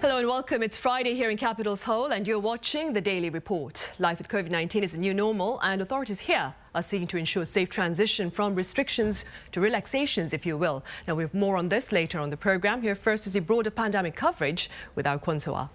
Hello and welcome. It's Friday here in Capital's Hole and you're watching the Daily Report. Life with COVID-19 is a new normal and authorities here are seeking to ensure safe transition from restrictions to relaxations, if you will. Now we have more on this later on the program. Here first is the broader pandemic coverage with our Kwonsoa.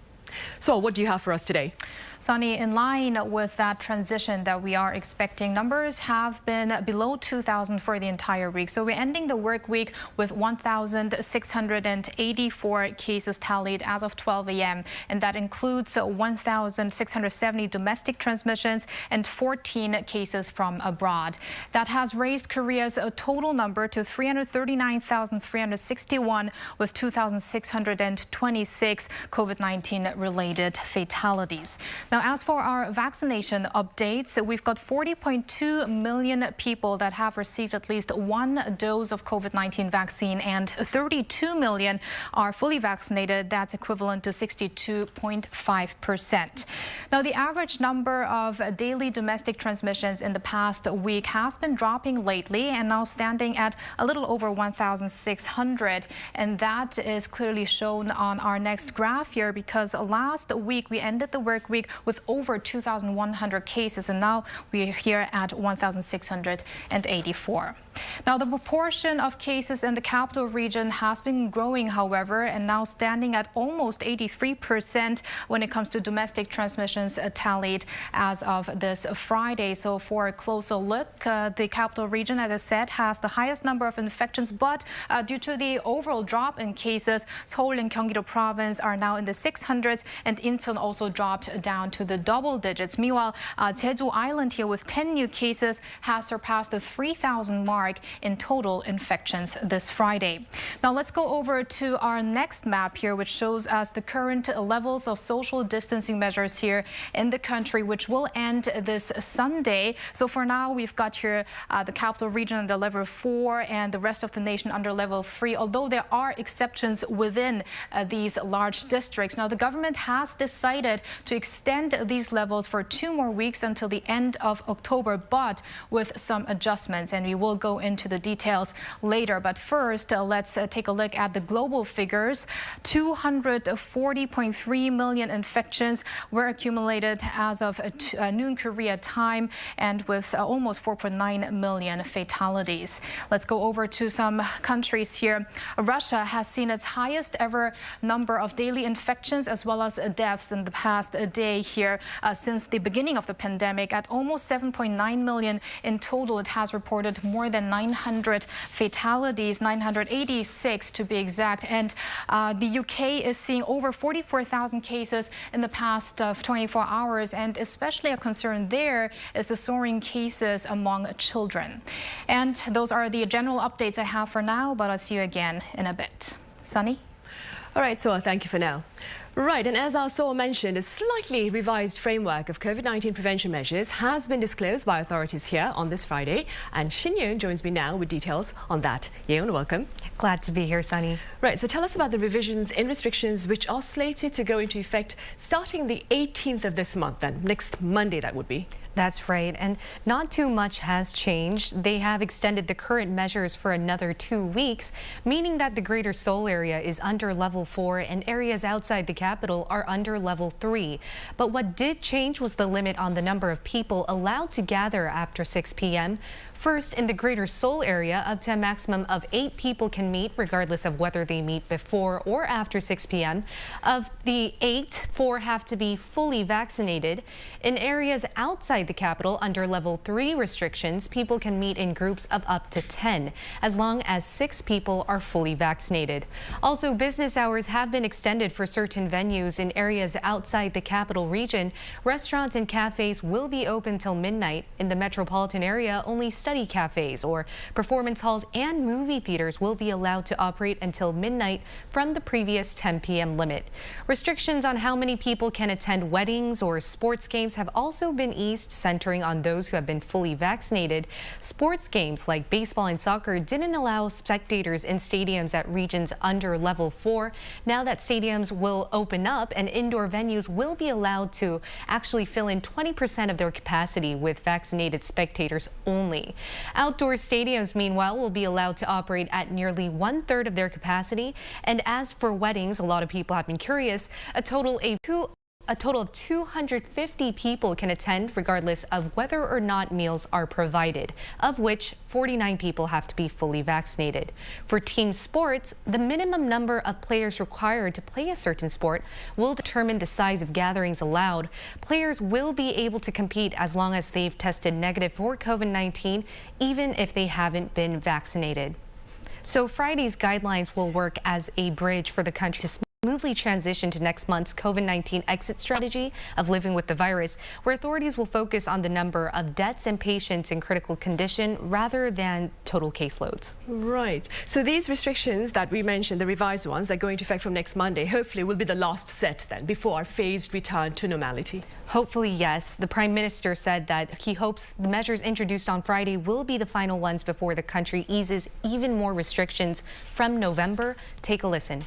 So what do you have for us today? Sunny, in line with that transition that we are expecting, numbers have been below 2,000 for the entire week. So we're ending the work week with 1,684 cases tallied as of 12 a.m. And that includes 1,670 domestic transmissions and 14 cases from abroad. That has raised Korea's total number to 339,361 with 2,626 COVID-19 related fatalities. Now, as for our vaccination updates, we've got 40.2 million people that have received at least one dose of COVID-19 vaccine and 32 million are fully vaccinated. That's equivalent to 62.5%. Now, the average number of daily domestic transmissions in the past week has been dropping lately and now standing at a little over 1,600. And that is clearly shown on our next graph here because last week we ended the work week with over 2,100 cases, and now we're here at 1,684. Now, the proportion of cases in the capital region has been growing, however, and now standing at almost 83% when it comes to domestic transmissions tallied as of this Friday. So for a closer look, the capital region, as I said, has the highest number of infections, but due to the overall drop in cases, Seoul and Gyeonggi-do province are now in the 600s, and Incheon also dropped down to the double digits. Meanwhile, Jeju Island here with 10 new cases has surpassed the 3,000 mark in total infections this Friday. Now let's go over to our next map here, which shows us the current levels of social distancing measures here in the country, which will end this Sunday. So for now, we've got here the capital region under level 4 and the rest of the nation under level 3, although there are exceptions within these large districts. Now, the government has decided to extend these levels for 2 more weeks until the end of October, but with some adjustments, and we will go into the details later. But first, let's take a look at the global figures. 240.3 million infections were accumulated as of noon Korea time, and with almost 4.9 million fatalities. Let's go over to some countries here. Russia has seen its highest ever number of daily infections as well as deaths in the past day here since the beginning of the pandemic. At almost 7.9 million in total, it has reported more than 900 fatalities, 986 to be exact. And the UK is seeing over 44,000 cases in the past 24 hours. And especially a concern there is the soaring cases among children. And those are the general updates I have for now, but I'll see you again in a bit. Sunny? All right, so thank you for now. Right, and as our source mentioned, a slightly revised framework of COVID-19 prevention measures has been disclosed by authorities here on this Friday. And Shin Yeon joins me now with details on that. Yeon, welcome. Glad to be here, Sunny. Right, so tell us about the revisions in restrictions which are slated to go into effect starting the 18th of this month, then next Monday that would be. That's right, and not too much has changed. They have extended the current measures for another 2 weeks, meaning that the greater Seoul area is under level 4 and areas outside the capital are under level 3. But what did change was the limit on the number of people allowed to gather after 6 p.m. First, in the greater Seoul area, up to a maximum of 8 people can meet, regardless of whether they meet before or after 6 p.m. Of the 8, 4 have to be fully vaccinated. In areas outside the capital, under level 3 restrictions, people can meet in groups of up to 10, as long as 6 people are fully vaccinated. Also, business hours have been extended for certain venues in areas outside the capital region. Restaurants and cafes will be open till midnight. In the metropolitan area, only study cafes or performance halls and movie theaters will be allowed to operate until midnight from the previous 10 p.m. limit. Restrictions on how many people can attend weddings or sports games have also been eased, centering on those who have been fully vaccinated. Sports games like baseball and soccer didn't allow spectators in stadiums at regions under level 4. Now that stadiums will open up and indoor venues will be allowed to actually fill in 20% of their capacity with vaccinated spectators only. country. Outdoor stadiums, meanwhile, will be allowed to operate at nearly 1/3 of their capacity. And as for weddings, a lot of people have been curious. A total of 250 people can attend regardless of whether or not meals are provided, of which 49 people have to be fully vaccinated. For team sports, the minimum number of players required to play a certain sport will determine the size of gatherings allowed. Players will be able to compete as long as they've tested negative for COVID-19, even if they haven't been vaccinated. So Friday's guidelines will work as a bridge for the country to smoothly transition to next month's COVID-19 exit strategy of living with the virus, where authorities will focus on the number of deaths and patients in critical condition rather than total caseloads. Right. So these restrictions that we mentioned, the revised ones that go into effect from next Monday, hopefully will be the last set then before our phased return to normality. Hopefully, yes. The Prime Minister said that he hopes the measures introduced on Friday will be the final ones before the country eases even more restrictions from November. Take a listen.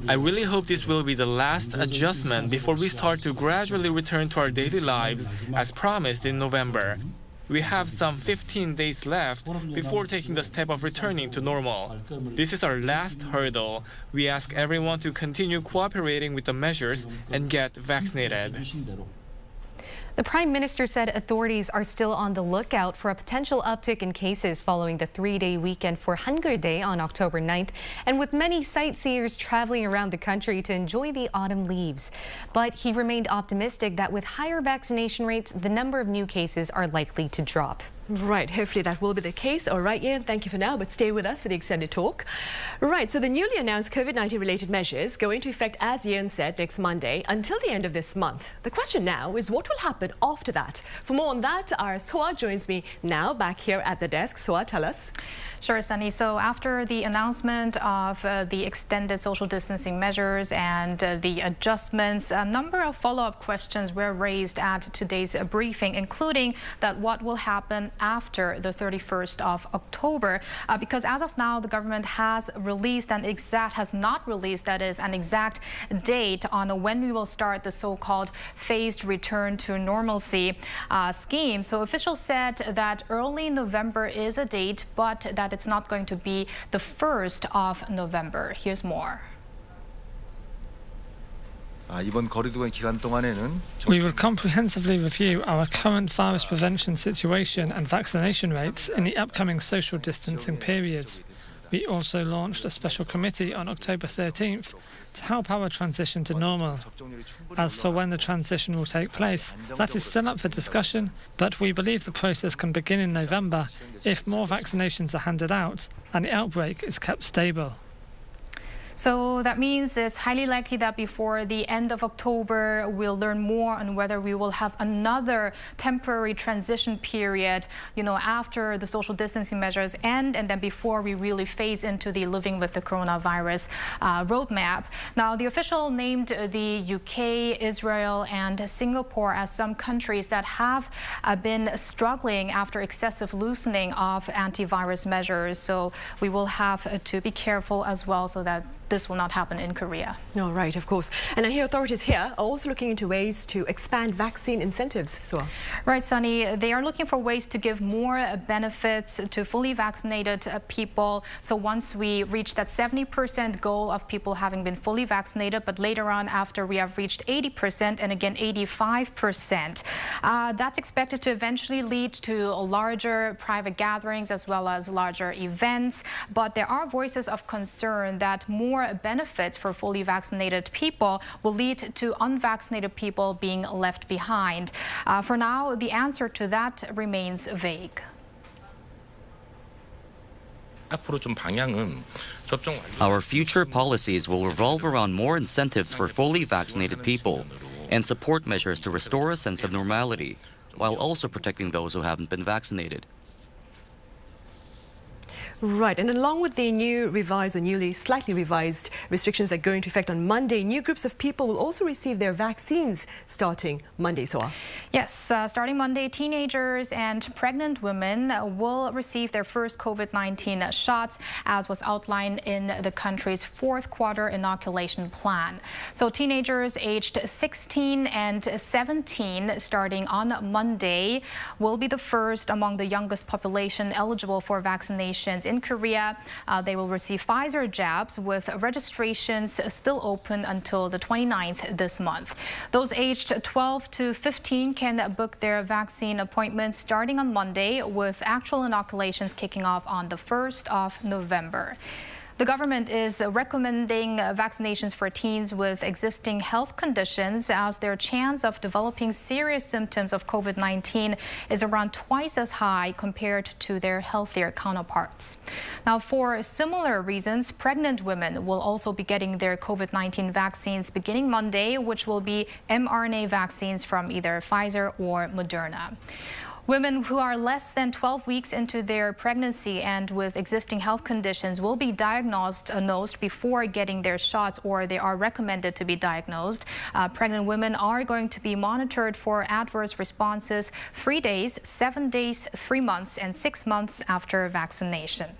I really hope this will be the last adjustment before we start to gradually return to our daily lives as promised in November. We have some 15 days left before taking the step of returning to normal. This is our last hurdle. We ask everyone to continue cooperating with the measures and get vaccinated. The Prime Minister said authorities are still on the lookout for a potential uptick in cases following the 3-day weekend for Hangul Day on October 9th, and with many sightseers traveling around the country to enjoy the autumn leaves. But he remained optimistic that with higher vaccination rates, the number of new cases are likely to drop. Right, hopefully that will be the case. All right, Ian, thank you for now, but stay with us for the extended talk. Right, so the newly announced COVID-19 related measures go into effect, as Ian said, next Monday until the end of this month. The question now is what will happen after that? For more on that, our Soa joins me now back here at the desk. Soa, tell us. Sure, Sunny. So after the announcement of the extended social distancing measures and the adjustments, a number of follow-up questions were raised at today's briefing, including that what will happen after the 31st of October, because as of now, the government has not released, that is, an exact date on when we will start the so-called phased return to normalcy scheme. So officials said that early November is a date, but that it's not going to be the 1st of November. Here's more. We will comprehensively review our current virus prevention situation and vaccination rates in the upcoming social distancing periods. We also launched a special committee on October 13th to help our transition to normal. As for when the transition will take place, that is still up for discussion, but we believe the process can begin in November if more vaccinations are handed out and the outbreak is kept stable. So that means it's highly likely that before the end of October, we'll learn more on whether we will have another temporary transition period, after the social distancing measures end, and then before we really phase into the living with the coronavirus roadmap. Now, the official named the UK, Israel, and Singapore as some countries that have been struggling after excessive loosening of antivirus measures. So we will have to be careful as well so that this will not happen in Korea. No, right, of course. And I hear authorities here are also looking into ways to expand vaccine incentives. So, right, Sunny. They are looking for ways to give more benefits to fully vaccinated people. So once we reach that 70% goal of people having been fully vaccinated, but later on after we have reached 80% and again 85%, that's expected to eventually lead to larger private gatherings as well as larger events. But there are voices of concern that more benefits for fully vaccinated people will lead to unvaccinated people being left behind. For now, the answer to that remains vague. Our future policies will revolve around more incentives for fully vaccinated people and support measures to restore a sense of normality, while also protecting those who haven't been vaccinated. Right, and along with the new revised or slightly revised restrictions that go into effect on Monday, new groups of people will also receive their vaccines starting Monday, Soa. Yes, starting Monday, teenagers and pregnant women will receive their first COVID-19 shots, as was outlined in the country's fourth quarter inoculation plan. So teenagers aged 16 and 17 starting on Monday will be the first among the youngest population eligible for vaccinations. In Korea, they will receive Pfizer jabs with registrations still open until the 29th this month. Those aged 12 to 15 can book their vaccine appointments starting on Monday, with actual inoculations kicking off on the 1st of November. The government is recommending vaccinations for teens with existing health conditions, as their chance of developing serious symptoms of COVID-19 is around twice as high compared to their healthier counterparts. Now, for similar reasons, pregnant women will also be getting their COVID-19 vaccines beginning Monday, which will be mRNA vaccines from either Pfizer or Moderna. Women who are less than 12 weeks into their pregnancy and with existing health conditions will be diagnosed before getting their shots, or they are recommended to be diagnosed. Pregnant women are going to be monitored for adverse responses 3 days, 7 days, 3 months, and 6 months after vaccination.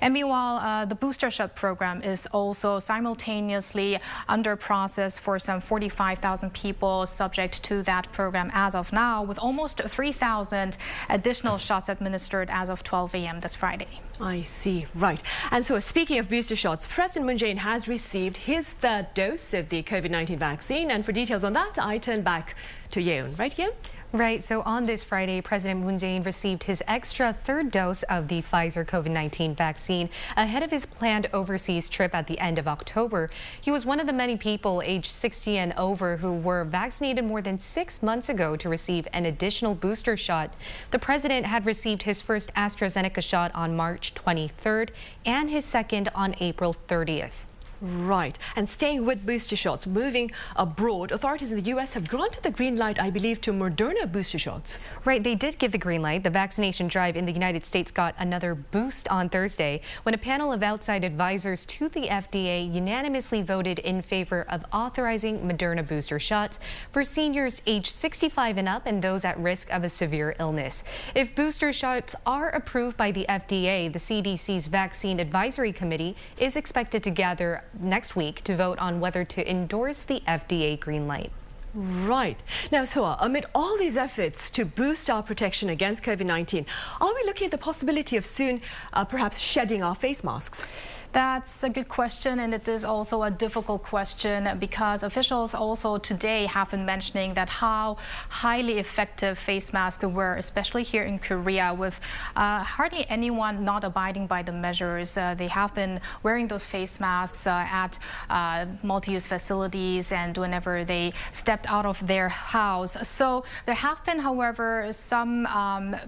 And meanwhile, the booster shot program is also simultaneously under process for some 45,000 people subject to that program as of now, with almost 3,000 additional shots administered as of 12 a.m. this Friday. I see, right. And so speaking of booster shots, President Moon Jae-in has received his third dose of the COVID-19 vaccine. And for details on that, I turn back to Yeon. Right, Yeon? Right. So on this Friday, President Moon Jae-in received his extra third dose of the Pfizer COVID-19 vaccine ahead of his planned overseas trip at the end of October. He was one of the many people aged 60 and over who were vaccinated more than 6 months ago to receive an additional booster shot. The president had received his first AstraZeneca shot on March 23rd and his second on April 30th. Right. And staying with booster shots, moving abroad, authorities in the U.S. have granted the green light, I believe, to Moderna booster shots. Right. They did give the green light. The vaccination drive in the United States got another boost on Thursday when a panel of outside advisors to the FDA unanimously voted in favor of authorizing Moderna booster shots for seniors aged 65 and up and those at risk of a severe illness. If booster shots are approved by the FDA, the CDC's Vaccine Advisory Committee is expected to gather next week to vote on whether to endorse the FDA green light. Right. Now, Soa, amid all these efforts to boost our protection against COVID-19, are we looking at the possibility of soon perhaps shedding our face masks? That's a good question, and it is also a difficult question, because officials also today have been mentioning that how highly effective face masks were, especially here in Korea, with hardly anyone not abiding by the measures. They have been wearing those face masks at multi-use facilities and whenever they stepped out of their house. So there have been, however, some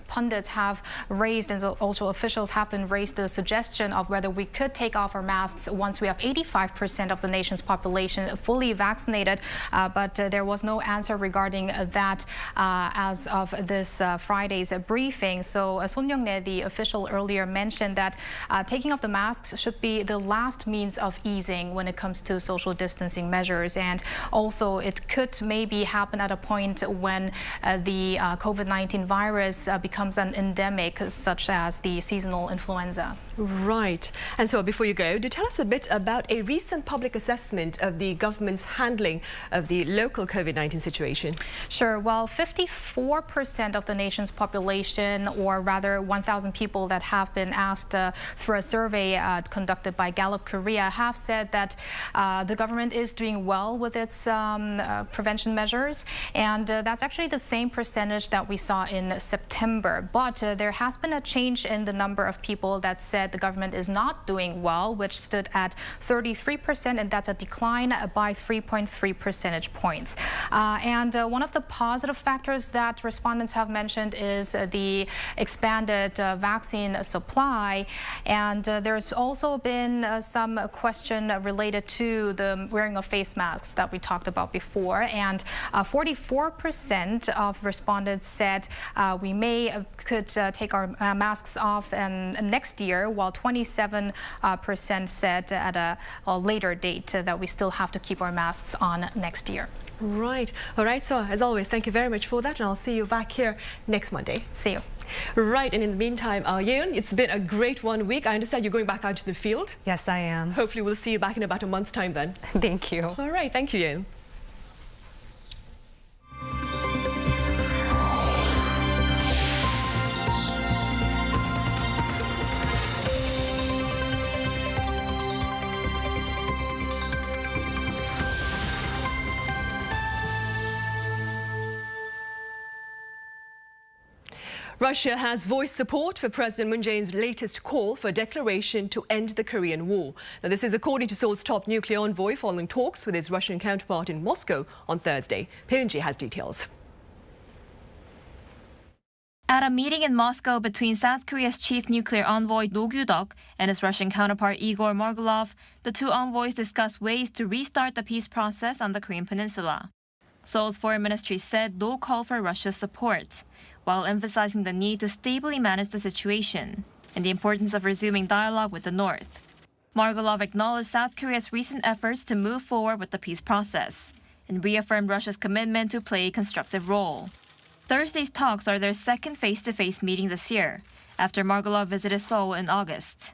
pundits have raised, and also officials have been raised, the suggestion of whether we could take off our masks once we have 85% of the nation's population fully vaccinated, but there was no answer regarding that as of this Friday's briefing. So Son Young-nae, the official, earlier mentioned that taking off the masks should be the last means of easing when it comes to social distancing measures, and also it could maybe happen at a point when the COVID-19 virus becomes an endemic, such as the seasonal influenza. Right. And so before you go, do tell us a bit about a recent public assessment of the government's handling of the local COVID-19 situation. Sure. Well, 54% of the nation's population, or rather 1,000 people that have been asked through a survey conducted by Gallup Korea, have said that the government is doing well with its prevention measures. And that's actually the same percentage that we saw in September. But there has been a change in the number of people that said the government is not doing well, which stood at 33%, and that's a decline by 3.3 percentage points. And one of the positive factors that respondents have mentioned is the expanded vaccine supply. And there's also been some question related to the wearing of face masks that we talked about before. and 44% of respondents said we could take our masks off next year, while 27% said at a later date that we still have to keep our masks on next year. Right. All right. So as always, thank you very much for that. And I'll see you back here next Monday. See you. Right. And in the meantime, Yeon, it's been a great 1 week. I understand you're going back out to the field. Yes, I am. Hopefully we'll see you back in about a month's time then. Thank you. All right. Thank you, Yeon. Russia has voiced support for President Moon Jae-in's latest call for a declaration to end the Korean War. Now, this is according to Seoul's top nuclear envoy following talks with his Russian counterpart in Moscow on Thursday. Pyunji has details. At a meeting in Moscow between South Korea's chief nuclear envoy No Kyu-duk and his Russian counterpart Igor Margulov, the two envoys discussed ways to restart the peace process on the Korean peninsula. Seoul's foreign ministry said no call for Russia's support, while emphasizing the need to stably manage the situation and the importance of resuming dialogue with the North. Margulov acknowledged South Korea's recent efforts to move forward with the peace process and reaffirmed Russia's commitment to play a constructive role. Thursday's talks are their second face-to-face meeting this year, after Margulov visited Seoul in August.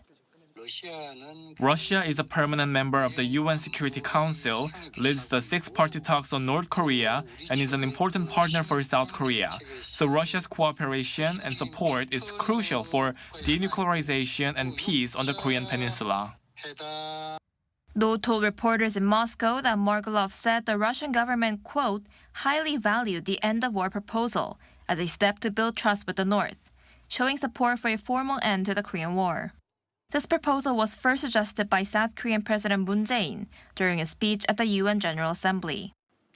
Russia is a permanent member of the UN Security Council, leads the six-party talks on North Korea, and is an important partner for South Korea. So Russia's cooperation and support is crucial for denuclearization and peace on the Korean peninsula. Do told reporters in Moscow that Margulov said the Russian government, quote, highly valued the end-of-war proposal as a step to build trust with the North, showing support for a formal end to the Korean War. This proposal was first suggested by South Korean President Moon Jae-in during a speech at the UN General Assembly.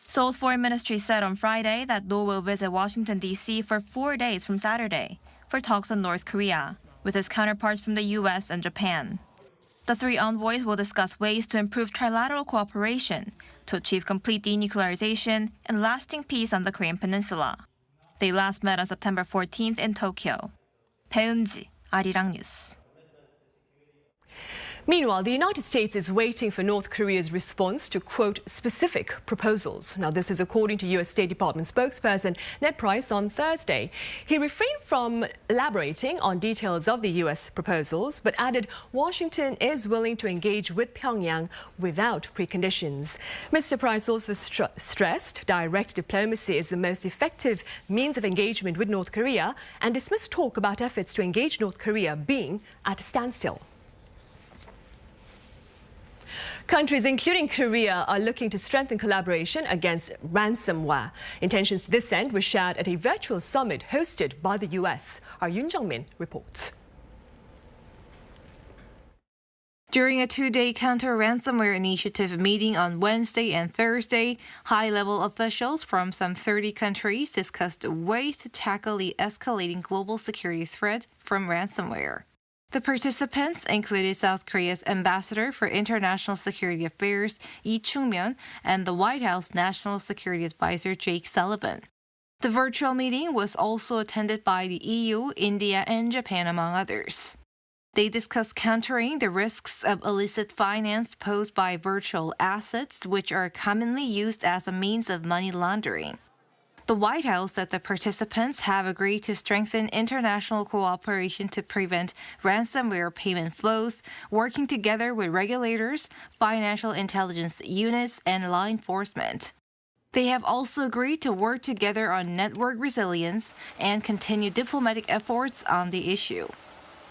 Seoul's foreign ministry said on Friday that Do will visit Washington, D.C. for 4 days from Saturday for talks on North Korea with his counterparts from the U.S. and Japan. The three envoys will discuss ways to improve trilateral cooperation to achieve complete denuclearization and lasting peace on the Korean peninsula. They last met on September 14th in Tokyo. 배은지, Arirang News. Meanwhile, the United States is waiting for North Korea's response to, quote, specific proposals. Now, this is according to U.S. State Department spokesperson Ned Price on Thursday. He refrained from elaborating on details of the U.S. proposals, but added Washington is willing to engage with Pyongyang without preconditions. Mr. Price also stressed direct diplomacy is the most effective means of engagement with North Korea and dismissed talk about efforts to engage North Korea being at a standstill. Countries, including Korea, are looking to strengthen collaboration against ransomware. Intentions to this end were shared at a virtual summit hosted by the U.S. Our Yoon Jung-min reports. During a two-day counter-ransomware initiative meeting on Wednesday and Thursday, high-level officials from some 30 countries discussed ways to tackle the escalating global security threat from ransomware. The participants included South Korea's Ambassador for International Security Affairs, Lee Chung-myeon, and the White House National Security Advisor, Jake Sullivan. The virtual meeting was also attended by the EU, India, and Japan, among others. They discussed countering the risks of illicit finance posed by virtual assets, which are commonly used as a means of money laundering. The White House said the participants have agreed to strengthen international cooperation to prevent ransomware payment flows, working together with regulators, financial intelligence units, and law enforcement. They have also agreed to work together on network resilience and continue diplomatic efforts on the issue.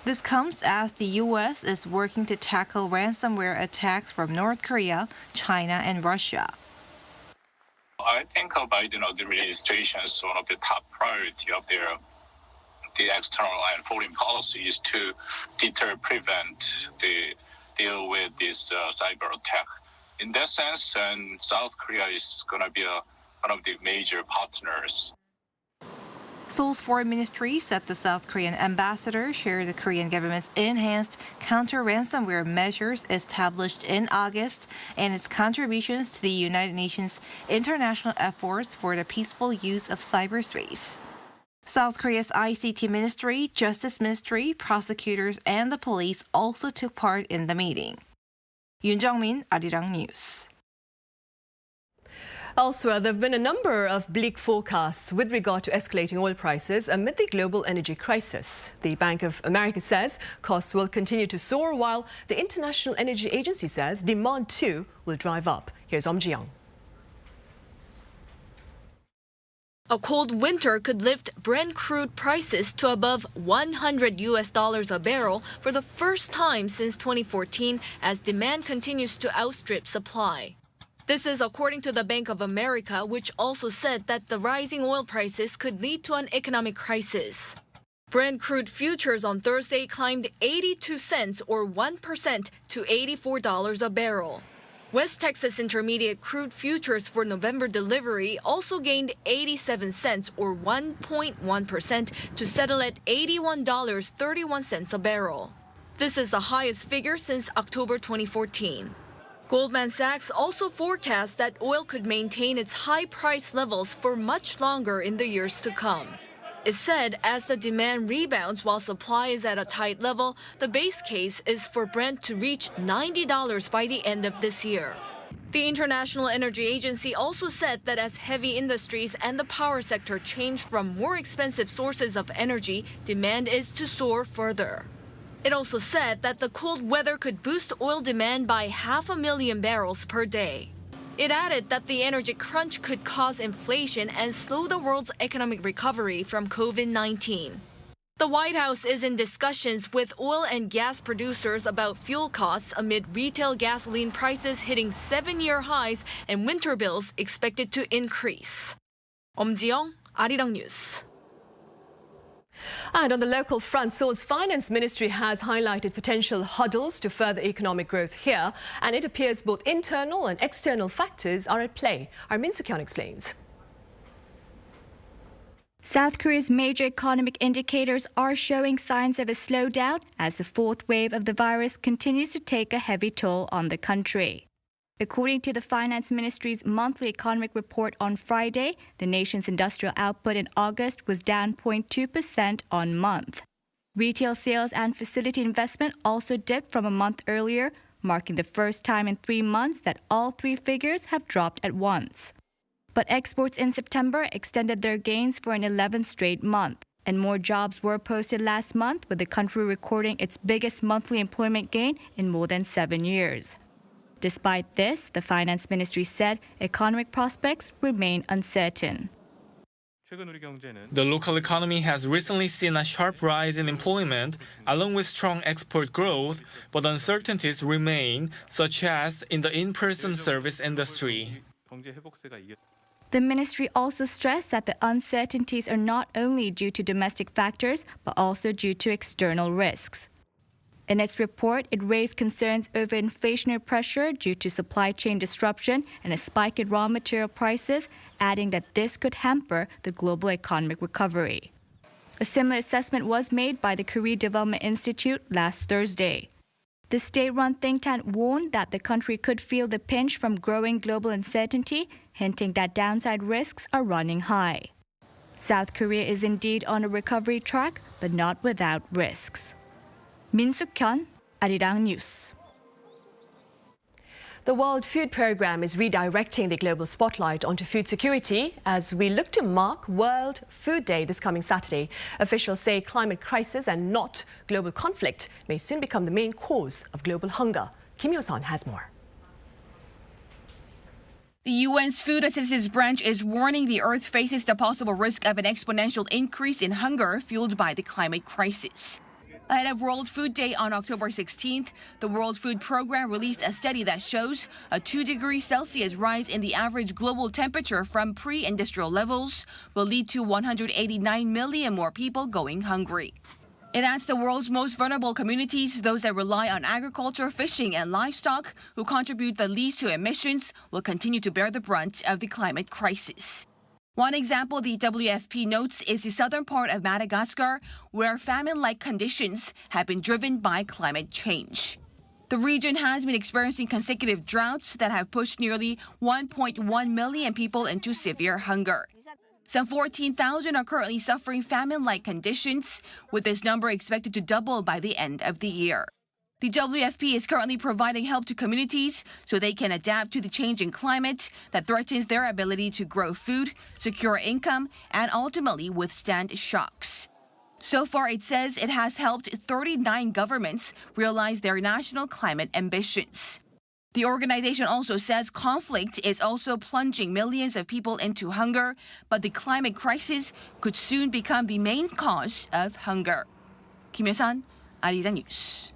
This comes as the U.S. is working to tackle ransomware attacks from North Korea, China, and Russia. I think Biden administration's one of the top priority of the external and foreign policy is to deter, prevent, deal with this cyber attack. In that sense, and South Korea is going to be one of the major partners. Seoul's foreign ministry said the South Korean ambassador shared the Korean government's enhanced counter-ransomware measures established in August and its contributions to the United Nations international efforts for the peaceful use of cyberspace. South Korea's ICT ministry, justice ministry, prosecutors, and the police also took part in the meeting. Yoon Jung-min, Arirang News. Elsewhere, there have been a number of bleak forecasts with regard to escalating oil prices amid the global energy crisis. The Bank of America says costs will continue to soar, while the International Energy Agency says demand too will drive up. Here's Ji-young. A cold winter could lift Brent crude prices to above $100 a barrel for the first time since 2014 as demand continues to outstrip supply. This is according to the Bank of America, which also said that the rising oil prices could lead to an economic crisis. Brent crude futures on Thursday climbed 82 cents or 1% to $84 a barrel. West Texas Intermediate crude futures for November delivery also gained 87 cents or 1.1% to settle at $81.31 a barrel. This is the highest figure since October 2014. Goldman Sachs also forecasts that oil could maintain its high price levels for much longer in the years to come. It said as the demand rebounds while supply is at a tight level, the base case is for Brent to reach $90 by the end of this year. The International Energy Agency also said that as heavy industries and the power sector change from more expensive sources of energy, demand is to soar further. It also said that the cold weather could boost oil demand by 500,000 barrels per day. It added that the energy crunch could cause inflation and slow the world's economic recovery from COVID-19. The White House is in discussions with oil and gas producers about fuel costs amid retail gasoline prices hitting 7-year highs and winter bills expected to increase. Ji-young, Arirang News. And on the local front, Seoul's finance ministry has highlighted potential hurdles to further economic growth here, and it appears both internal and external factors are at play. Our Min Soo-kyun explains. South Korea's major economic indicators are showing signs of a slowdown as the fourth wave of the virus continues to take a heavy toll on the country. According to the Finance Ministry's monthly economic report on Friday, the nation's industrial output in August was down 0.2% on month. Retail sales and facility investment also dipped from a month earlier, marking the first time in 3 months that all three figures have dropped at once. But exports in September extended their gains for an 11th straight month, and more jobs were posted last month, with the country recording its biggest monthly employment gain in more than 7 years. Despite this, the finance ministry said economic prospects remain uncertain. The local economy has recently seen a sharp rise in employment, along with strong export growth, but uncertainties remain, such as in the in-person service industry. The ministry also stressed that the uncertainties are not only due to domestic factors, but also due to external risks. In its report, it raised concerns over inflationary pressure due to supply chain disruption and a spike in raw material prices, adding that this could hamper the global economic recovery. A similar assessment was made by the Korea Development Institute last Thursday. The state-run think tank warned that the country could feel the pinch from growing global uncertainty, hinting that downside risks are running high. South Korea is indeed on a recovery track, but not without risks. Min Soo-kyun, Arirang News. The World Food Programme is redirecting the global spotlight onto food security as we look to mark World Food Day this coming Saturday. Officials say climate crisis and not global conflict may soon become the main cause of global hunger. Kim Yo-sun has more. The UN's Food Assistance Branch is warning the Earth faces the possible risk of an exponential increase in hunger fueled by the climate crisis. Ahead of World Food Day on October 16th, the World Food Programme released a study that shows a 2 degrees Celsius rise in the average global temperature from pre-industrial levels will lead to 189 million more people going hungry. It adds the world's most vulnerable communities, those that rely on agriculture, fishing, and livestock, who contribute the least to emissions, will continue to bear the brunt of the climate crisis. One example the WFP notes is the southern part of Madagascar, where famine-like conditions have been driven by climate change. The region has been experiencing consecutive droughts that have pushed nearly 1.1 million people into severe hunger. Some 14,000 are currently suffering famine-like conditions, with this number expected to double by the end of the year. The WFP is currently providing help to communities so they can adapt to the changing climate that threatens their ability to grow food, secure income, and ultimately withstand shocks. So far, it says it has helped 39 governments realize their national climate ambitions. The organization also says conflict is also plunging millions of people into hunger, but the climate crisis could soon become the main cause of hunger. Kim Hyo-san, Arirang News.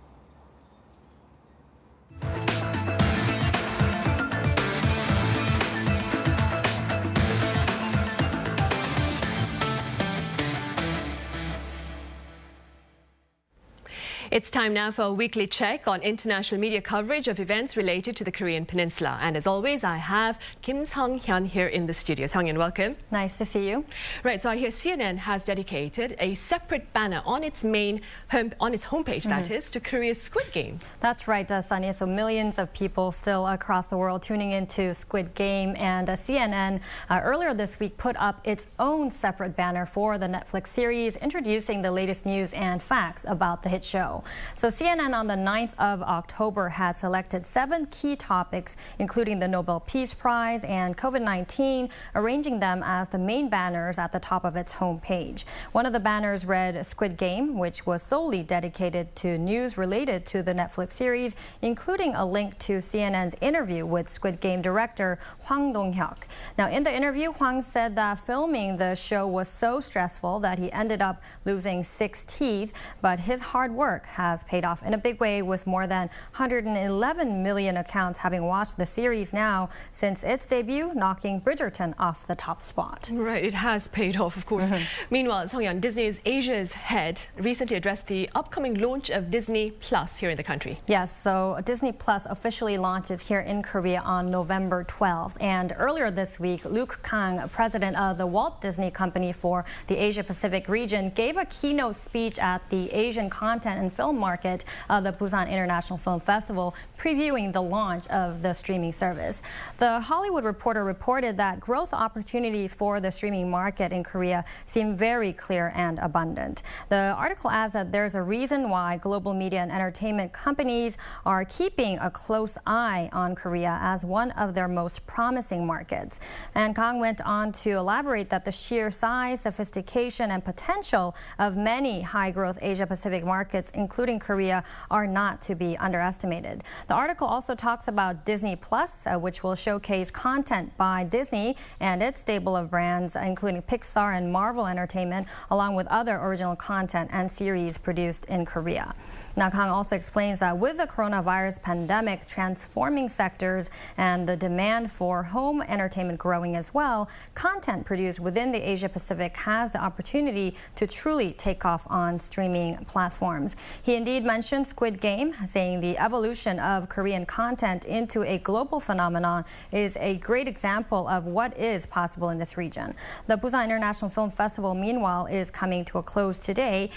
It's time now for a weekly check on international media coverage of events related to the Korean Peninsula. And as always, I have Kim Sung-hyun here in the studio. Sung-hyun, welcome. Nice to see you. Right, so I hear CNN has dedicated a separate banner on its homepage, that is, to Korea's Squid Game. That's right, Sonia. So millions of people still across the world tuning into Squid Game, and CNN earlier this week put up its own separate banner for the Netflix series, introducing the latest news and facts about the hit show. So CNN on the 9th of October had selected 7 key topics, including the Nobel Peace Prize and COVID-19, arranging them as the main banners at the top of its homepage. One of the banners read Squid Game, which was solely dedicated to news related to the Netflix series, including a link to CNN's interview with Squid Game director Hwang Dong-hyuk. Now, in the interview, Hwang said that filming the show was so stressful that he ended up losing 6 teeth, but his hard work has paid off in a big way, with more than 111 million accounts having watched the series now since its debut, knocking Bridgerton off the top spot. Right, it has paid off, of course. Meanwhile, Sung-hyun, Disney's Asia's head recently addressed the upcoming launch of Disney Plus here in the country. Yes, so Disney Plus officially launches here in Korea on November 12th. And earlier this week, Luke Kang, president of the Walt Disney Company for the Asia-Pacific region, gave a keynote speech at the Asian Content and Film Market, the Busan International Film Festival, previewing the launch of the streaming service. The Hollywood Reporter reported that growth opportunities for the streaming market in Korea seem very clear and abundant. The article adds that there's a reason why global media and entertainment companies are keeping a close eye on Korea as one of their most promising markets. And Kang went on to elaborate that the sheer size, sophistication, and potential of many high-growth Asia-Pacific markets, including Korea, are not to be underestimated. The article also talks about Disney Plus, which will showcase content by Disney and its stable of brands, including Pixar and Marvel Entertainment, along with other original content and series produced in Korea. Now, Kang also explains that with the coronavirus pandemic transforming sectors and the demand for home entertainment growing as well, content produced within the Asia-Pacific has the opportunity to truly take off on streaming platforms. He indeed mentioned Squid Game, saying the evolution of Korean content into a global phenomenon is a great example of what is possible in this region. The Busan International Film Festival, meanwhile, is coming to a close today,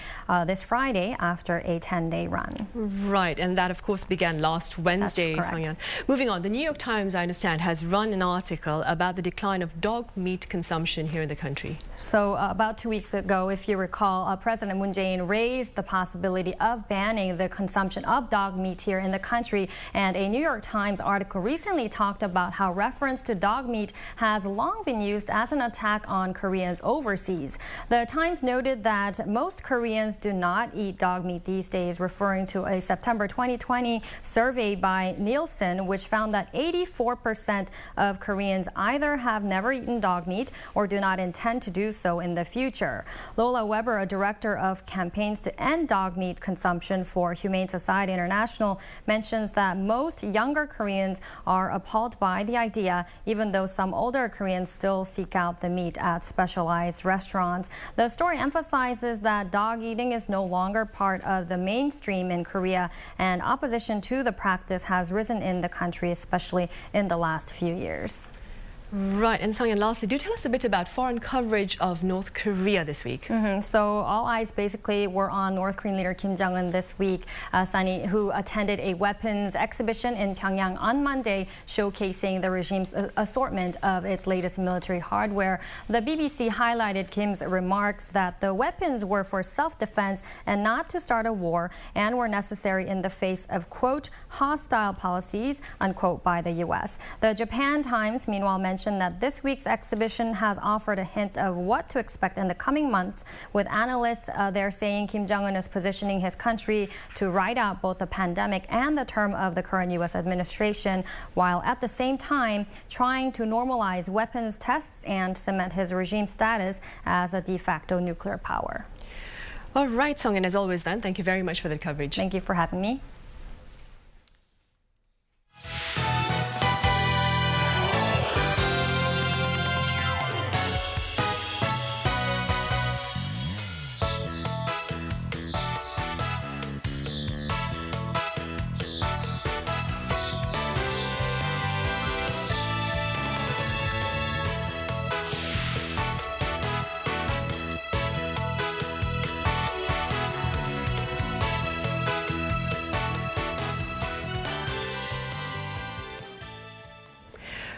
this Friday, after a 10-day run. Right, and that, of course, began last Wednesday. That's correct. Moving on, the New York Times, I understand, has run an article about the decline of dog meat consumption here in the country. So about 2 weeks ago, if you recall, President Moon Jae-in raised the possibility of banning the consumption of dog meat here in the country. And a New York Times article recently talked about how reference to dog meat has long been used as an attack on Koreans overseas. The Times noted that most Koreans do not eat dog meat these days, referring to a September 2020 survey by Nielsen, which found that 84% of Koreans either have never eaten dog meat or do not intend to do so in the future. Lola Weber, a director of campaigns to end dog meat consumption for Humane Society International, mentions that most younger Koreans are appalled by the idea, even though some older Koreans still seek out the meat at specialized restaurants. The story emphasizes that dog eating is no longer part of the mainstream in Korea, and opposition to the practice has risen in the country, especially in the last few years. Right, and Sang-Yeon, lastly, do tell us a bit about foreign coverage of North Korea this week. So all eyes basically were on North Korean leader Kim Jong-un this week, Sunny, who attended a weapons exhibition in Pyongyang on Monday, showcasing the regime's assortment of its latest military hardware. The BBC highlighted Kim's remarks that the weapons were for self-defense and not to start a war, and were necessary in the face of, quote, hostile policies, unquote, by the U.S. The Japan Times, meanwhile, mentioned that this week's exhibition has offered a hint of what to expect in the coming months, with analysts there saying Kim Jong-un is positioning his country to ride out both the pandemic and the term of the current U.S. administration, while at the same time trying to normalize weapons tests and cement his regime status as a de facto nuclear power. All right, Sang-Yeon, as always then, thank you very much for the coverage. Thank you for having me.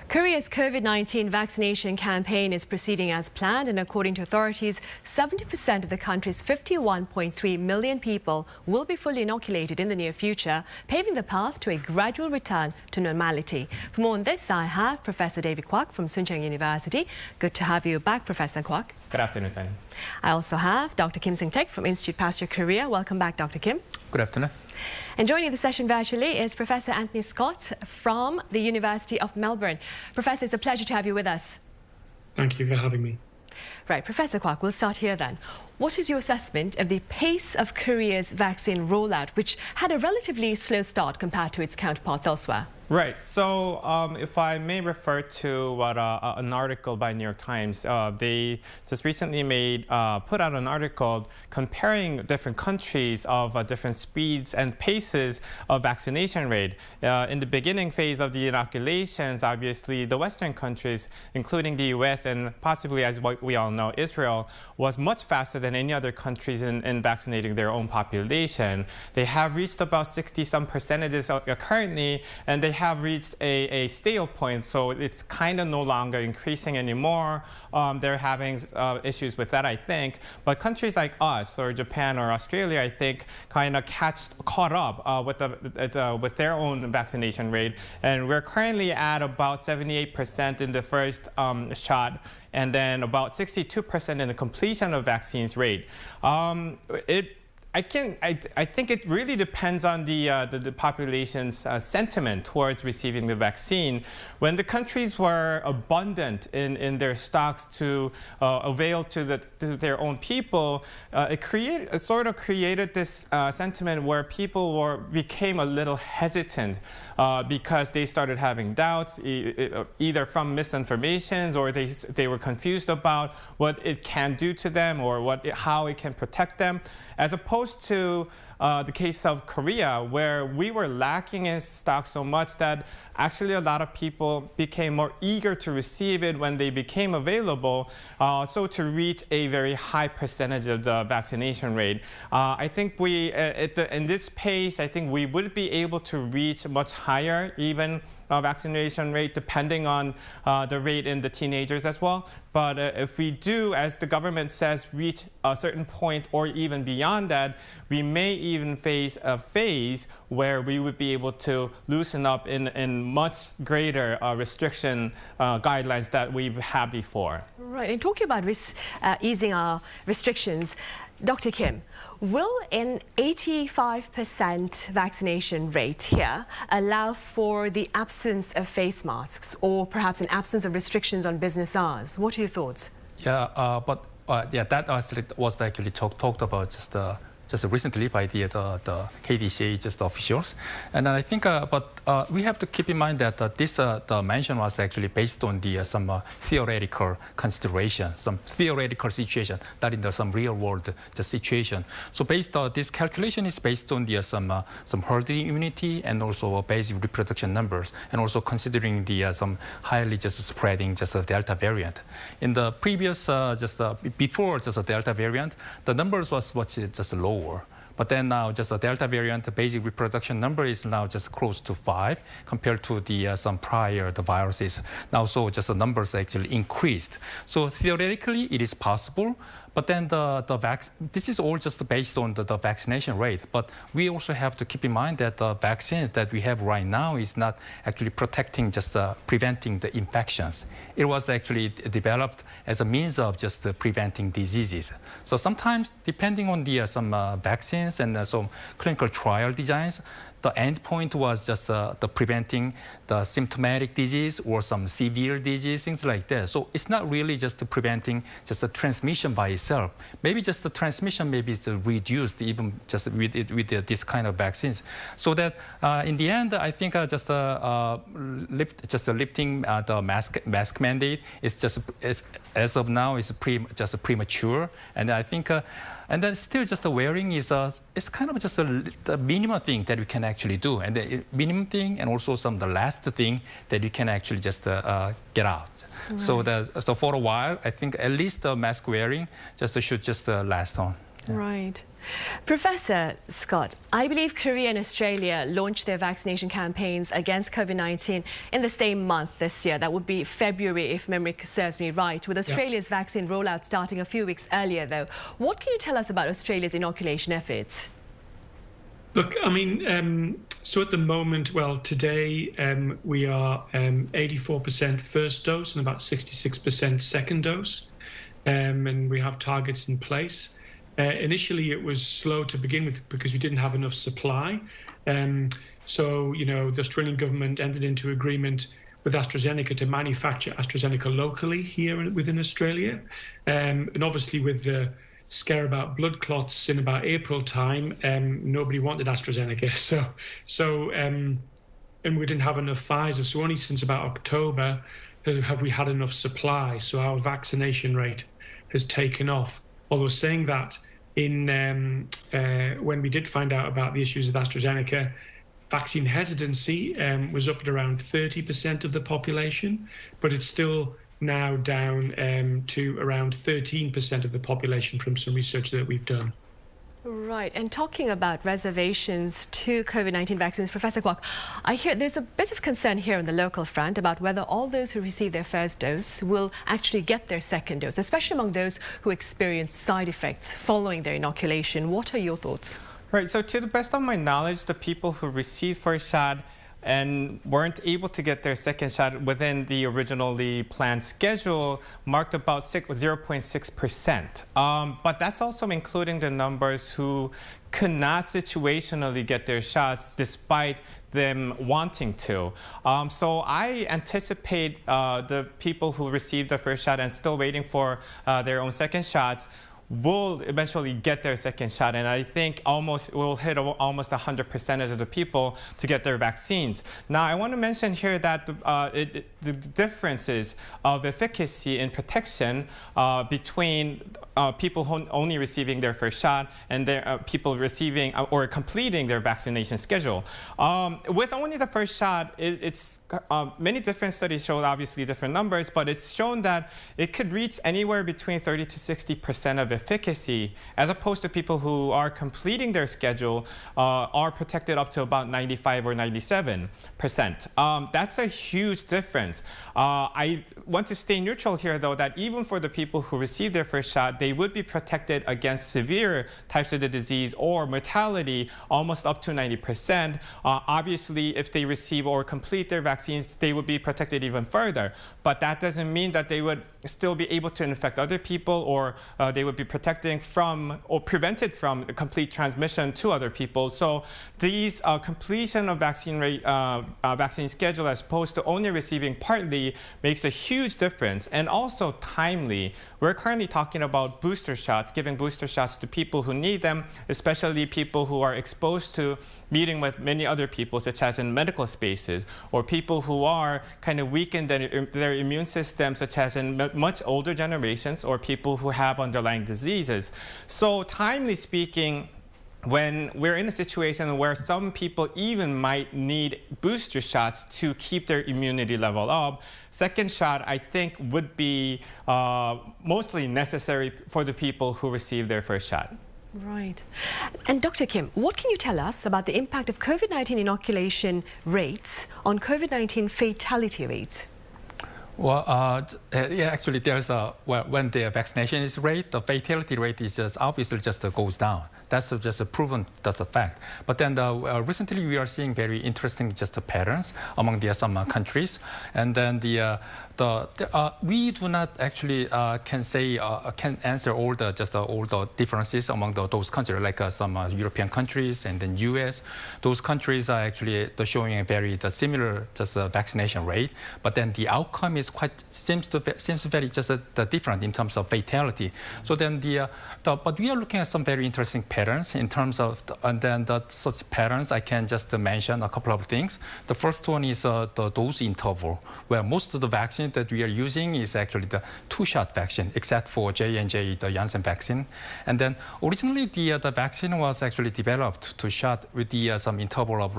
Korea's COVID-19 vaccination campaign is proceeding as planned, and according to authorities, 70% of the country's 51.3 million people will be fully inoculated in the near future, paving the path to a gradual return to normality. For more on this, I have Professor David Kwak from Soonchang University. Good to have you back, Professor Kwak. Good afternoon, Sunny. I also have Dr. Kim Seung-taek from Institute Pasteur Korea. Welcome back, Dr. Kim. Good afternoon. And joining the session virtually is Professor Anthony Scott from the University of Melbourne. Professor, it's a pleasure to have you with us. Thank you for having me. Right, Professor Kwak, we'll start here then. What is your assessment of the pace of Korea's vaccine rollout, which had a relatively slow start compared to its counterparts elsewhere? Right. So if I may refer to what an article by New York Times, they just recently put out an article comparing different countries of different speeds and paces of vaccination rate. In the beginning phase of the inoculations, obviously the Western countries, including the US and possibly, as we all know, Israel, was much faster than any other countries in vaccinating their own population. They have reached about 60-some percentages currently, and they have reached a stale point, so it's kind of no longer increasing anymore. They're having issues with that, I think. But countries like us or Japan or Australia, I think, kind of caught up with their own vaccination rate. And we're currently at about 78% in the first shot, and then about 62% in the completion of vaccines rate. I think it really depends on the population's sentiment towards receiving the vaccine. When the countries were abundant in their stocks to avail to their own people, it sort of created this sentiment where people became a little hesitant because they started having doubts, either from misinformations, or they were confused about what it can do to them or how it can protect them, as opposed to the case of Korea, where we were lacking in stock so much that actually a lot of people became more eager to receive it when they became available, so to reach a very high percentage of the vaccination rate. I think in this pace, I think we would be able to reach much higher, even vaccination rate, depending on the rate in the teenagers as well. But if we do, as the government says, reach a certain point or even beyond that, we may even face a phase where we would be able to loosen up in much greater restriction guidelines that we've had before. Right, and talking about easing our restrictions, Dr. Kim, will an 85% vaccination rate here allow for the absence of face masks, or perhaps an absence of restrictions on business hours? What are your thoughts? Yeah, that was actually talked about just just recently by the KDCA just officials. And I think, we have to keep in mind that this the mention was actually based on the some theoretical consideration, some theoretical situation, not in the some real world situation. So based this calculation is based on the some herd immunity and also basic reproduction numbers, and also considering the some highly just spreading just a Delta variant. In the previous before just a Delta variant, the numbers was just lower. But then now just the Delta variant, the basic reproduction number is now just close to 5 compared to the some prior the viruses. Now so just the numbers actually increased. So theoretically it is possible. But then this is all just based on the vaccination rate. But we also have to keep in mind that the vaccine that we have right now is not actually protecting, just preventing the infections. It was actually developed as a means of just preventing diseases. So sometimes, depending on the some vaccines and some clinical trial designs, the end point was just the preventing the symptomatic disease or some severe disease, things like that. So it's not really just preventing just the transmission by itself. Maybe just the transmission maybe is reduced even just with this kind of vaccines. So that in the end, I think just lifting the mask mandate is just as of now is just premature, and I think. And then still just the wearing is it's kind of just the minimum thing that we can actually do. And the minimum thing and also the last thing that you can actually just get out. Right. So for a while, I think at least the mask wearing should just last on. Yeah. Right. Professor Scott, I believe Korea and Australia launched their vaccination campaigns against COVID-19 in the same month this year. That would be February, if memory serves me right, with Australia's vaccine rollout starting a few weeks earlier, though. What can you tell us about Australia's inoculation efforts? Look, I mean, so at the moment, well, today we are 84% first dose and about 66% second dose, and we have targets in place. Initially, it was slow to begin with because we didn't have enough supply. So, you know, the Australian government entered into agreement with AstraZeneca to manufacture AstraZeneca locally here within Australia. And obviously with the scare about blood clots in about April time, nobody wanted AstraZeneca. And we didn't have enough Pfizer. So only since about October have we had enough supply. So our vaccination rate has taken off. Although saying that, when we did find out about the issues with AstraZeneca, vaccine hesitancy was up at around 30% of the population, but it's still now down to around 13% of the population from some research that we've done. Right, and talking about reservations to COVID-19 vaccines, Professor Kwok, I hear there's a bit of concern here on the local front about whether all those who receive their first dose will actually get their second dose, especially among those who experience side effects following their inoculation. What are your thoughts? Right, so to the best of my knowledge, the people who received first shot and weren't able to get their second shot within the originally planned schedule marked about 0.6%. But that's also including the numbers who could not situationally get their shots despite them wanting to. So I anticipate the people who received the first shot and still waiting for their own second shots will eventually get their second shot, and I think will hit almost 100% of the people to get their vaccines. Now, I want to mention here that the differences of efficacy and protection between people who only receiving their first shot and people receiving or completing their vaccination schedule. With only the first shot, it's many different studies show obviously different numbers, but it's shown that it could reach anywhere between 30 to 60% of efficacy, as opposed to people who are completing their schedule are protected up to about 95 or 97%. That's a huge difference. I want to stay neutral here, though, that even for the people who receive their first shot, they would be protected against severe types of the disease or mortality almost up to 90%. Obviously, if they receive or complete their vaccines, they would be protected even further. But that doesn't mean that they would still be able to infect other people, or they would be protecting from or prevented from complete transmission to other people. So these completion of vaccine schedule as opposed to only receiving partly makes a huge difference, and also timely. We're currently talking about booster shots, giving booster shots to people who need them, especially people who are exposed to meeting with many other people, such as in medical spaces, or people who are kind of weakened in their immune system, such as in much older generations, or people who have underlying diseases. So timely speaking, when we're in a situation where some people even might need booster shots to keep their immunity level up, second shot, I think, would be mostly necessary for the people who receive their first shot. Right. And Dr. Kim, what can you tell us about the impact of COVID-19 inoculation rates on COVID-19 fatality rates? Well, yeah, actually, there's when the vaccination is rate, the fatality rate is just obviously just goes down. That's just a proven, that's a fact. But then recently we are seeing very interesting patterns among some countries, and then we do not actually can answer all the differences among those countries, like some European countries and then U.S. Those countries are actually showing a very similar vaccination rate, but then the outcome is seems very different in terms of fatality. So then but we are looking at some very interesting patterns in terms of such patterns. I can just mention a couple of things. The first one is the dose interval, where most of the vaccine that we are using is actually the two-shot vaccine, except for J&J, the Janssen vaccine. And then originally the vaccine was actually developed to shot with some interval of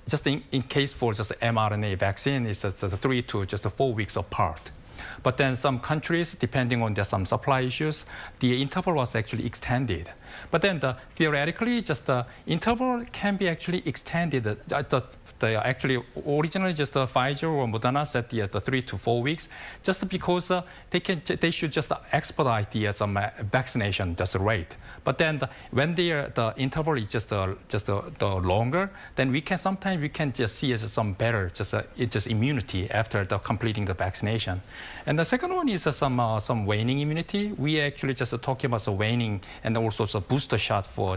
just in case for mRNA vaccine is 3 to 4 weeks apart. But then some countries, depending on some supply issues, the interval was actually extended. But then theoretically, the interval can be actually extended. Actually, originally Pfizer or Moderna said the 3 to 4 weeks, just because they should just expedite the vaccination rate. But then when the interval is just longer, then we can sometimes just see some better immunity after completing the vaccination. And the second one is some waning immunity. We actually talking about waning and also booster shot for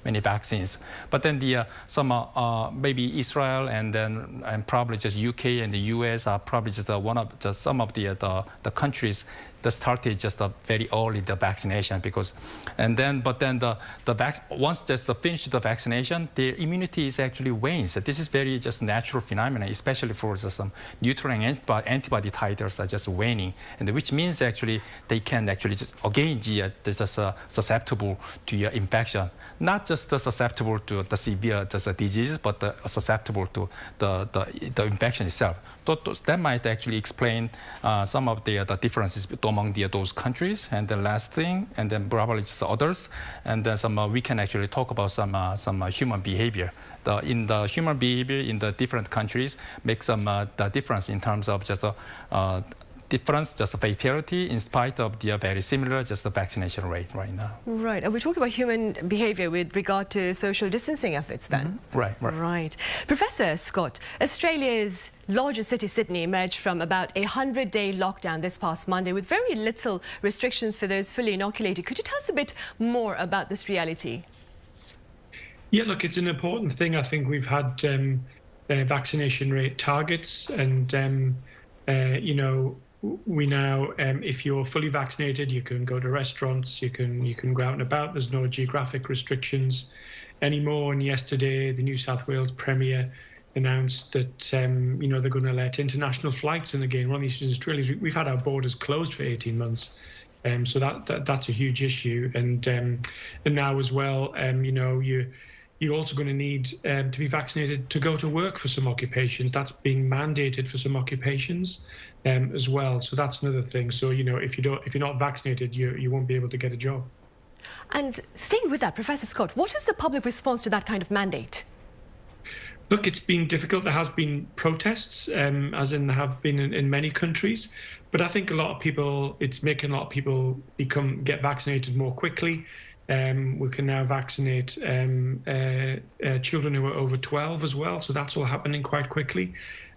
many vaccines. But then maybe Israel and probably UK and the US are probably some of the countries that started very early the vaccination, because once finished the vaccination, their immunity is actually wanes. This is very natural phenomenon, especially for some neutralizing antibody titers are waning, and which means actually they can actually again susceptible to your infection, not just susceptible to the severe diseases, but susceptible to the infection itself. That might actually explain some of the differences among those countries. And the last thing, and then probably others, and then we can actually talk about some human behavior. In the human behavior in the different countries makes the difference in terms of fatality in spite of the very similar vaccination rate right now. Right, and we're talking about human behavior with regard to social distancing efforts then. Mm-hmm. Right. Professor Scott, Australia's largest city, Sydney, emerged from about a 100-day lockdown this past Monday with very little restrictions for those fully inoculated. Could you tell us a bit more about this reality? Yeah, look, it's an important thing. I think we've had vaccination rate targets, and we now, if you're fully vaccinated, you can go to restaurants, you can go out and about. There's no geographic restrictions anymore. And yesterday, the New South Wales Premier announced that they're going to let international flights in again. One of the issues in Australia is we've had our borders closed for 18 months, so that's a huge issue. And now as well, you're also going to need to be vaccinated to go to work for some occupations. That's being mandated for some occupations as well. So that's another thing. So if you're not vaccinated, you won't be able to get a job. And staying with that, Professor Scott, what is the public response to that kind of mandate? Look, it's been difficult. There has been protests, as in there have been in many countries. But I think it's making a lot of people get vaccinated more quickly. We can now vaccinate children who are over 12 as well. So that's all happening quite quickly.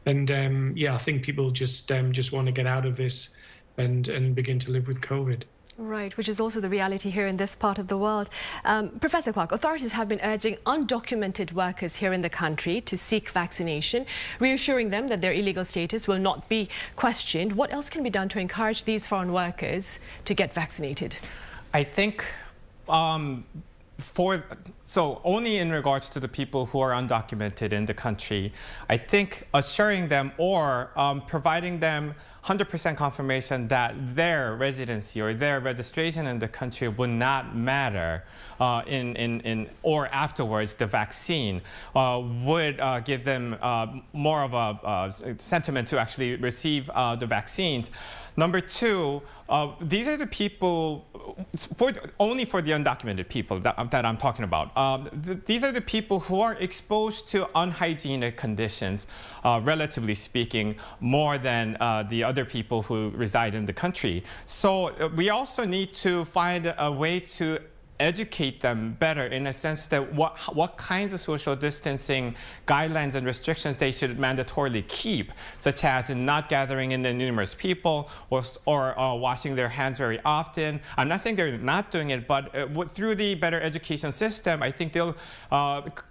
And I think people just want to get out of this and begin to live with COVID. Right, which is also the reality here in this part of the world. Professor Kwak, authorities have been urging undocumented workers here in the country to seek vaccination, reassuring them that their illegal status will not be questioned. What else can be done to encourage these foreign workers to get vaccinated? I think only in regards to the people who are undocumented in the country, I think assuring them or providing them 100% confirmation that their residency or their registration in the country would not matter or afterwards the vaccine would give them more of a sentiment to actually receive the vaccines. Number two, these are the people, only for the undocumented people that I'm talking about. These are the people who are exposed to unhygienic conditions, relatively speaking, more than the other people who reside in the country. So we also need to find a way to educate them better in a sense that what kinds of social distancing guidelines and restrictions they should mandatorily keep, such as in not gathering in the numerous people or washing their hands very often. I'm not saying they're not doing it, but through the better education system, I think they'll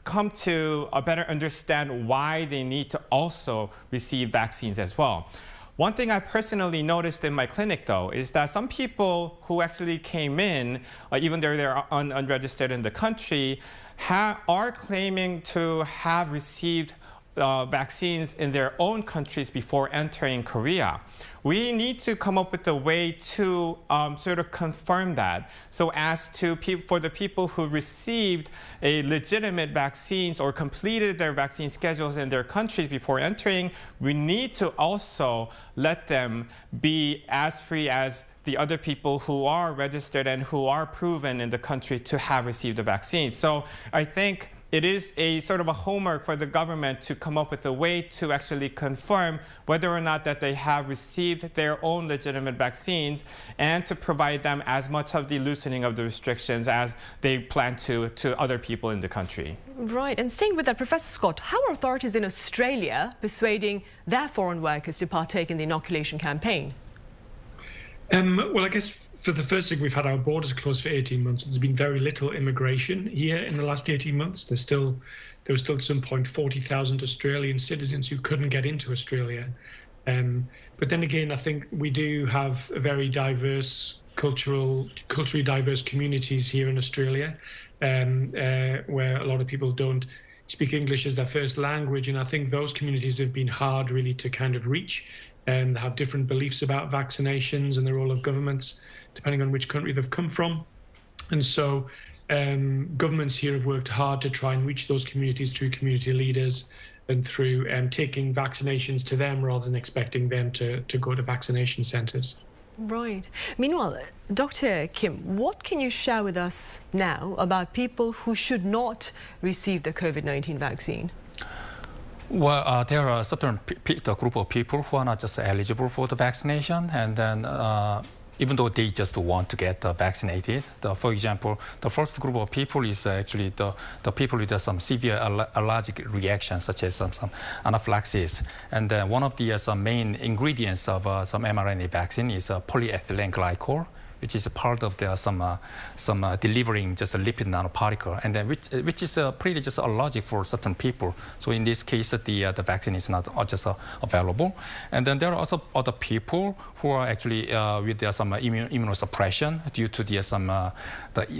come to better understand why they need to also receive vaccines as well. One thing I personally noticed in my clinic, though, is that some people who actually came in, even though they're unregistered in the country, are claiming to have received vaccines in their own countries before entering Korea. We need to come up with a way to sort of confirm that, so as to for the people who received a legitimate vaccines or completed their vaccine schedules in their countries before entering, we need to also let them be as free as the other people who are registered and who are proven in the country to have received the vaccine. So I think it is a sort of a homework for the government to come up with a way to actually confirm whether or not that they have received their own legitimate vaccines and to provide them as much of the loosening of the restrictions as they plan to other people in the country. Right, and staying with that, Professor Scott, how are authorities in Australia persuading their foreign workers to partake in the inoculation campaign? Well, I guess for the first thing, we've had our borders closed for 18 months. There's been very little immigration here in the last 18 months. There was still at some point 40,000 Australian citizens who couldn't get into Australia. But then again, I think we do have a very diverse, culturally diverse communities here in Australia, where a lot of people don't speak English as their first language. And I think those communities have been hard really to kind of reach. They have different beliefs about vaccinations and the role of governments, depending on which country they've come from. And so governments here have worked hard to try and reach those communities through community leaders and through taking vaccinations to them rather than expecting them to go to vaccination centres. Right. Meanwhile, Dr. Kim, what can you share with us now about people who should not receive the COVID-19 vaccine? Well, there are a certain group of people who are not just eligible for the vaccination, and then even though they just want to get vaccinated. For example, the first group of people is actually the people with some severe allergic reactions, such as some anaphylaxis. And one of the some main ingredients of some mRNA vaccine is polyethylene glycol, which is a part of the some delivering just a lipid nanoparticle, and then which is pretty just allergic for certain people. So in this case, the vaccine is not just available. And then there are also other people who are actually with some immunosuppression due to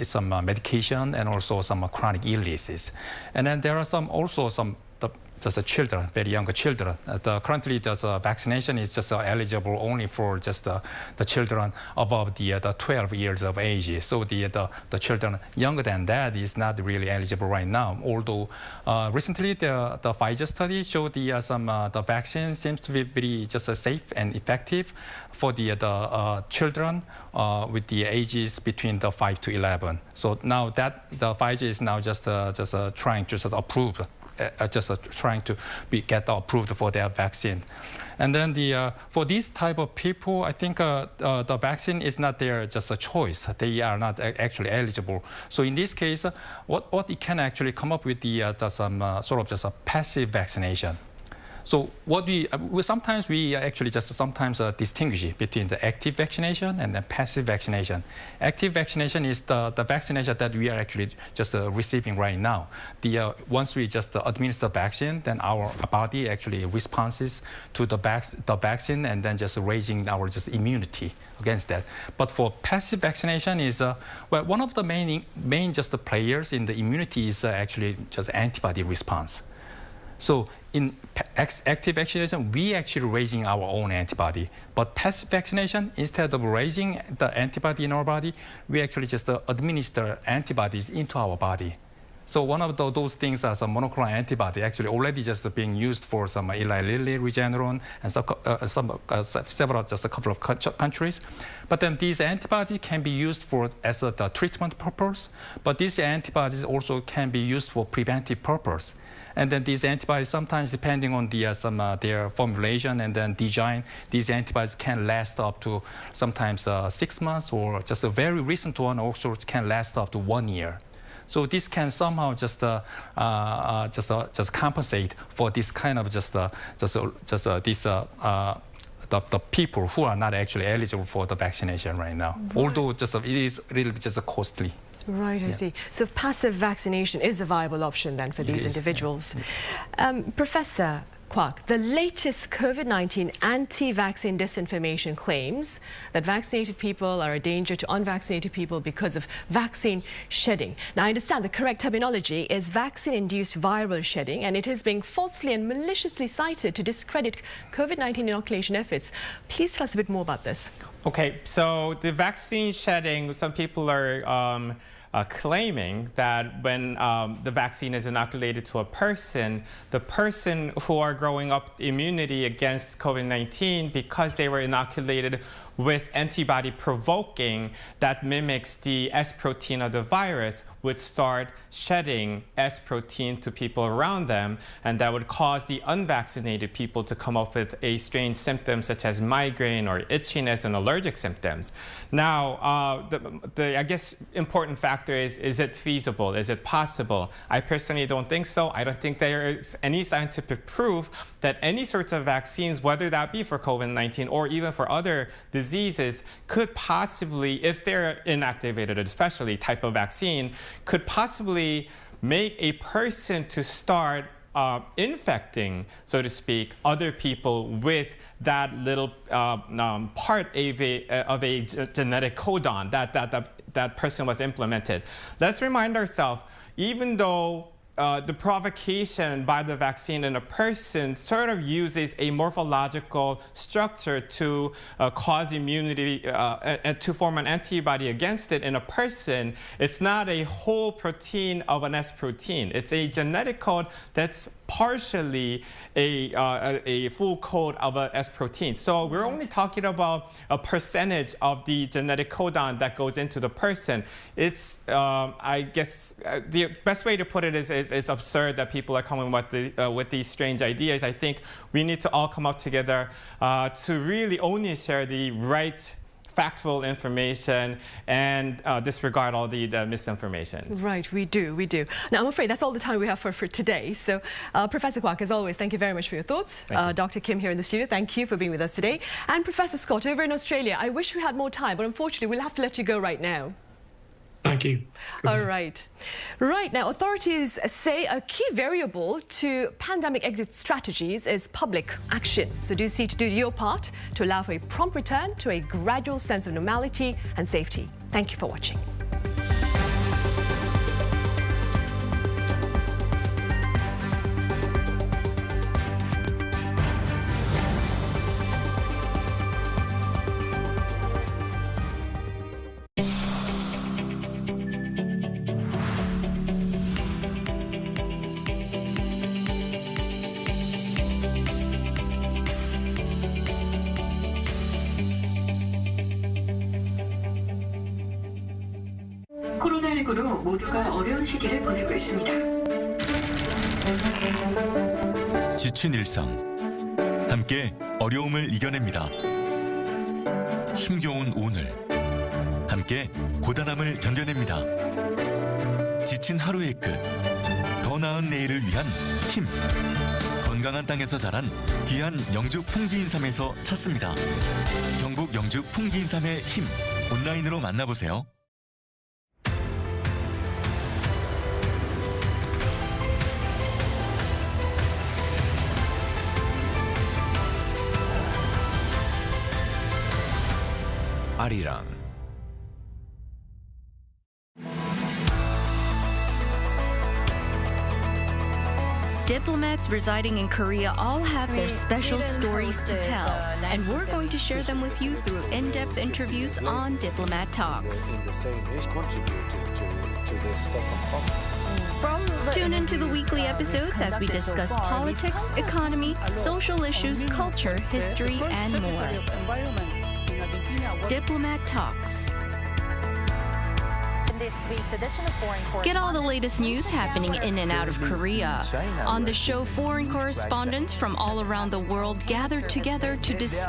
some medication and also some chronic illnesses. And then there are also some just children, very young children. Currently, the vaccination is just eligible only for just the children above the 12 years of age. So the children younger than that is not really eligible right now. Although recently the Pfizer study showed the vaccine seems to be very just safe and effective for the children with the ages between the 5 to 11. So now that the Pfizer is now just trying to approve. Trying to get approved for their vaccine. And then for these type of people, I think the vaccine is not their just a choice. They are not actually eligible. So in this case, what it can actually come up with some sort of just a passive vaccination. So what we actually just sometimes distinguish between the active vaccination and the passive vaccination. Active vaccination is the vaccination that we are actually just receiving right now. Once we just administer vaccine, then our body actually responds to the vaccine and then just raising our just immunity against that. But for passive vaccination is well, one of the main just the players in the immunity is actually just antibody response. So in active vaccination, we actually raising our own antibody. But passive vaccination, instead of raising the antibody in our body, we actually just administer antibodies into our body. So one of those things are some monoclonal antibody actually already just being used for some Eli Lilly, Regeneron, and several, just a couple of countries. But then these antibodies can be used as a treatment purpose, but these antibodies also can be used for preventive purpose. And then these antibodies, sometimes depending on their formulation and then design, these antibodies can last up to sometimes 6 months, or just a very recent one also can last up to 1 year. So this can somehow just compensate for this kind of the people who are not actually eligible for the vaccination right now. Right. Although it is really just costly. Right, I see. So passive vaccination is a viable option then for these individuals. Professor Kwak, the latest COVID-19 anti-vaccine disinformation claims that vaccinated people are a danger to unvaccinated people because of vaccine shedding. Now, I understand the correct terminology is vaccine-induced viral shedding, and it is being falsely and maliciously cited to discredit COVID-19 inoculation efforts. Please tell us a bit more about this. Okay, so the vaccine shedding, some people are claiming that when the vaccine is inoculated to a person, the person who are growing up immunity against COVID-19 because they were inoculated with antibody provoking that mimics the S protein of the virus would start shedding S protein to people around them, and that would cause the unvaccinated people to come up with a strange symptom such as migraine or itchiness and allergic symptoms. Now, the I guess important factor is it feasible? Is it possible? I personally don't think so. I don't think there is any scientific proof that any sorts of vaccines, whether that be for COVID-19 or even for other diseases, could possibly, if they're inactivated, especially type of vaccine, could possibly make a person to start infecting, so to speak, other people with that little part of a genetic codon that person was implemented. Let's remind ourselves, even though the provocation by the vaccine in a person sort of uses a morphological structure to cause immunity and to form an antibody against it in a person, it's not a whole protein of an S protein. It's a genetic code that's partially a full code of a S protein. So we're only talking about a percentage of the genetic codon that goes into the person. It's, I guess, the best way to put it is it's absurd that people are coming with these strange ideas. I think we need to all come up together to really only share the right factual information and disregard all the misinformation. Right, we do. Now, I'm afraid that's all the time we have for today. So, Professor Kwak, as always, thank you very much for your thoughts. Dr. Kim here in the studio, thank you for being with us today. And Professor Scott, over in Australia, I wish we had more time, but unfortunately, we'll have to let you go right now. Thank you. All right. Right now, authorities say a key variable to pandemic exit strategies is public action. So do see to do your part to allow for a prompt return to a gradual sense of normality and safety. Thank you for watching. 코로나19로 모두가 어려운 시기를 보내고 있습니다. 지친 일상, 함께 어려움을 이겨냅니다. 힘겨운 오늘, 함께 고단함을 견뎌냅니다. 지친 하루의 끝, 더 나은 내일을 위한 힘. 건강한 땅에서 자란 귀한 영주 풍기인삼에서 찾습니다. 경북 영주 풍기인삼의 힘, 온라인으로 만나보세요. Arirang. Diplomats residing in Korea all have their special stories to tell, and we're going to share them with you through in-depth interviews on Diplomat Talks. Tune into the weekly episodes as we discuss politics, economy, social issues, culture, history, and more. Diplomat Talks. This week's edition of Foreign Correspondents. Get all the latest news happening in and out of Korea. On the show, foreign correspondents from all around the world gather together to discuss